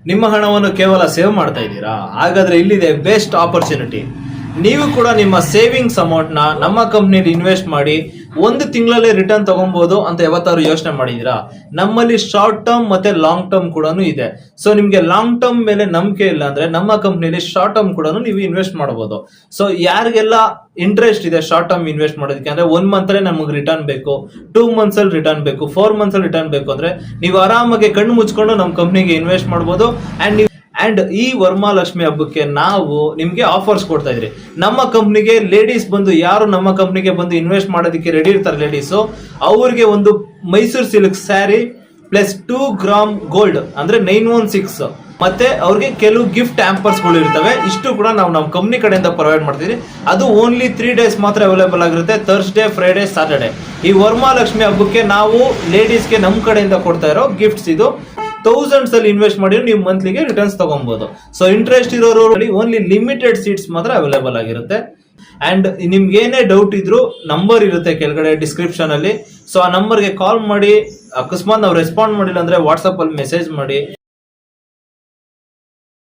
ನಿಮ್ಮ ಹಣವನ್ನು ಕೇವಲ ಸೇವ್ ಮಾಡ್ತಾ ಇದ್ದೀರಾ? ಹಾಗಾದ್ರೆ ಇಲ್ಲಿದೆ ಬೆಸ್ಟ್ ಆಪರ್ಚುನಿಟಿ. ನೀವು ಕೂಡ ನಿಮ್ಮ ಸೇವಿಂಗ್ಸ್ ಅಮೌಂಟ್ ನ ನಮ್ಮ ಕಂಪ್ನಿಯಲ್ಲಿ ಇನ್ವೆಸ್ಟ್ ಮಾಡಿ ಒಂದು ತಿಂಗಳಲ್ಲೇ ರಿಟರ್ನ್ ತಗೊಬಹುದು ಅಂತ ಯಾವತ್ತಾರು ಯೋಚನೆ ಮಾಡಿದೀರಾ? ನಮ್ಮಲ್ಲಿ ಶಾರ್ಟ್ ಟರ್ಮ್ ಮತ್ತೆ ಲಾಂಗ್ ಟರ್ಮ್ ಕೂಡ ಇದೆ. ಸೊ ನಿಮ್ಗೆ ಲಾಂಗ್ ಟರ್ಮ್ ಮೇಲೆ ನಂಬಿಕೆ ಇಲ್ಲ ಅಂದ್ರೆ ನಮ್ಮ ಕಂಪ್ನಿಯಲ್ಲಿ ಶಾರ್ಟ್ ಟರ್ಮ್ ಕೂಡ ನೀವು ಇನ್ವೆಸ್ಟ್ ಮಾಡಬಹುದು. ಸೊ ಯಾರಿಗೆಲ್ಲ ಇಂಟ್ರೆಸ್ಟ್ ಇದೆ ಶಾರ್ಟ್ ಟರ್ಮ್ ಇನ್ವೆಸ್ಟ್ ಮಾಡೋದಕ್ಕೆ ಅಂದ್ರೆ 1 ಮಂತ್ ಅಲ್ಲಿ ನಮಗೆ ರಿಟರ್ನ್ ಬೇಕು, 2 ಮಂತ್ಸ್ ಅಲ್ಲಿ ರಿಟರ್ನ್ ಬೇಕು, 4 ಮಂತ್ಸ್ ಅಲ್ಲಿ ರಿಟರ್ನ್ ಬೇಕು ಅಂದ್ರೆ ನೀವು ಆರಾಮಾಗಿ ಕಣ್ಣು ಮುಚ್ಕೊಂಡು ನಮ್ಮ ಕಂಪ್ನಿಗೆ ಇನ್ವೆಸ್ಟ್ ಮಾಡಬಹುದು. ಅಂಡ್ ಈ ವರಮಹಾಲಕ್ಷ್ಮಿ ಹಬ್ಬಕ್ಕೆ ನಾವು ನಿಮ್ಗೆ ಆಫರ್ಸ್ ಕೊಡ್ತಾ ಇದ್ರಿ. ನಮ್ಮ ಕಂಪ್ನಿಗೆ ಲೇಡೀಸ್ ಬಂದು ಯಾರು ನಮ್ಮ ಕಂಪ್ನಿಗೆ ಬಂದು ಇನ್ವೆಸ್ಟ್ ಮಾಡೋದಕ್ಕೆ ರೆಡಿ ಇರ್ತಾರೆ ಲೇಡೀಸ್, ಅವ್ರಿಗೆ ಒಂದು Mysuru silk sari plus 2 gram gold ಅಂದ್ರೆ 916 ಮತ್ತೆ ಅವ್ರಿಗೆ ಕೆಲವು ಗಿಫ್ಟ್ ಆಂಪರ್ಸ್ ಗಳು ಇರ್ತವೆ. ಇಷ್ಟು ಕೂಡ ನಾವು ನಮ್ಮ ಕಂಪ್ನಿ ಕಡೆಯಿಂದ ಪ್ರೊವೈಡ್ ಮಾಡ್ತೀವಿ. ಅದು ಓನ್ಲಿ 3 ಡೇಸ್ ಮಾತ್ರ ಅವೈಲೇಬಲ್ ಆಗಿರುತ್ತೆ, ಥರ್ಸ್ಡೇ, ಫ್ರೈಡೇ, ಸ್ಯಾಟರ್ಡೇ. ಈ ವರಮಹಾಲಕ್ಷ್ಮಿ ಹಬ್ಬಕ್ಕೆ ನಾವು ಲೇಡೀಸ್ಗೆ ನಮ್ಮ ಕಡೆಯಿಂದ ಕೊಡ್ತಾ ಇರೋ ಗಿಫ್ಟ್ಸ್ ಇದು. ಥೌಸಂಡ್ಸ್ ಅಲ್ಲಿ ಇನ್ವೆಸ್ಟ್ ಮಾಡಿ ನೀವು ಮಂತ್ಲಿಗೆ ರಿಟರ್ನ್ಸ್ ತಗೊಬಹುದು. ಸೊ ಇಂಟ್ರೆಸ್ಟ್ ಇರೋರು ಓನ್ಲಿ ಲಿಮಿಟೆಡ್ ಸೀಟ್ಸ್ ಮಾತ್ರ ಅವೈಲೇಬಲ್ ಆಗಿರುತ್ತೆ. ಅಂಡ್ ನಿಮ್ಗೆ ಏನೇ ಡೌಟ್ ಇದ್ರು ನಂಬರ್ ಇರುತ್ತೆ ಕೆಳಗಡೆ ಡಿಸ್ಕ್ರಿಪ್ಷನ್ ಅಲ್ಲಿ. ಸೊ ಆ ನಂಬರ್ಗೆ ಕಾಲ್ ಮಾಡಿ, ಅಕಸ್ಮಾತ್ ನಾವು ರೆಸ್ಪಾಂಡ್ ಮಾಡಿಲ್ಲ ಅಂದ್ರೆ ವಾಟ್ಸ್ಆಪ್ ಅಲ್ಲಿ ಮೆಸೇಜ್ ಮಾಡಿ.